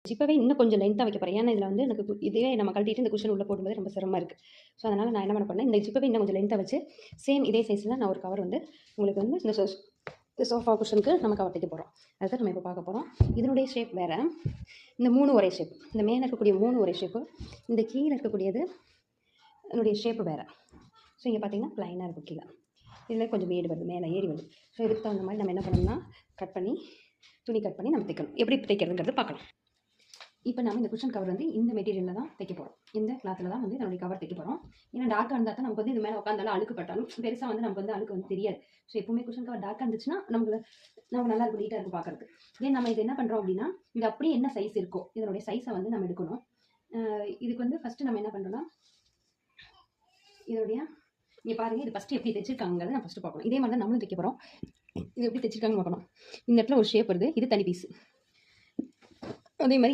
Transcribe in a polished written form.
ஜிப்பவே இன்னும் கொஞ்சம் லென்த்தாக வைக்க போகிறேன். ஏன்னா இதில் வந்து எனக்கு இதுவே நம்ம கழட்டிட்டு இந்த குஷன் உள்ளே போடும்போது ரொம்ப சிரமமாக இருக்குது. ஸோ அதனால் நான் என்ன பண்ண போறேன்னா, இந்த ஜிப்பவே இன்னும் கொஞ்சம் லென்த்தாக வச்சு சேம் இதே சைஸில் நான் ஒரு கவர் வந்து உங்களுக்கு வந்து இந்த சோஃபா குஷனுக்கு நம்ம கவர் தைக்க போகிறோம். அதுதான் நம்ம இப்போ பார்க்க போகிறோம். இதனுடைய ஷேப் வேறு. இந்த 3 ஒரே ஷேப். இந்த மேலே இருக்கக்கூடிய 3 ஒரே ஷேப்பு. இந்த கீழே இருக்கக்கூடியது அதனுடைய ஷேப்பு வேறு. ஸோ இங்கே பார்த்தீங்கன்னா ப்ளைனாக இருக்கும் கீழே. இதில் கொஞ்சம் மேடு வருது, மேலே ஏறி வருது. ஸோ இதுக்கு தகுந்த மாதிரி நம்ம என்ன பண்ணணும்னா துணி கட் பண்ணி நம்ம தைக்கணும். எப்படி தைக்கிறதுங்கிறது பார்க்கலாம். இப்போ நம்ம இந்த குஷன் கவர் வந்து இந்த மெட்டீரியலில் தான் தைக்க போகிறோம். இந்த கிளாத்தில் தான் வந்து நம்மளுடைய கவர் தைக்க போகிறோம். ஏன்னா டார்க்காக இருந்தால் தான் நமக்கு வந்து இது மேலே உட்காந்தாலும் அழுக்கு பட்டாலும் பெருசாக வந்து நமக்கு வந்து அழுக்கு வந்து தெரியாது. ஸோ எப்பவுமே குஷன் கவர் டார்க்காக இருந்துச்சுன்னா நமக்கு நல்லா இருக்கும், நீட்டாக இருக்கும் பார்க்குறதுக்கு. ஏன் நம்ம இது என்ன பண்ணுறோம் அப்படின்னா, இது அப்படியே என்ன சைஸ் இருக்கோ இதனுடைய சைஸை வந்து நம்ம எடுக்கணும். இதுக்கு வந்து ஃபஸ்ட்டு நம்ம என்ன பண்ணுறோம்னா, இதோடைய இங்கே பாருங்கள், இது ஃபஸ்ட்டு எப்படி தைச்சிருக்காங்கிறத நான் ஃபஸ்ட்டு பார்க்கணும். இதே மாதிரி தான் நம்மளும் தைக்க போகிறோம். இது எப்படி தைச்சிருக்காங்கன்னு பார்க்கணும். இந்த இடத்துல ஒரு ஷேப் வருது, இது தனி பீஸ். அதே மாதிரி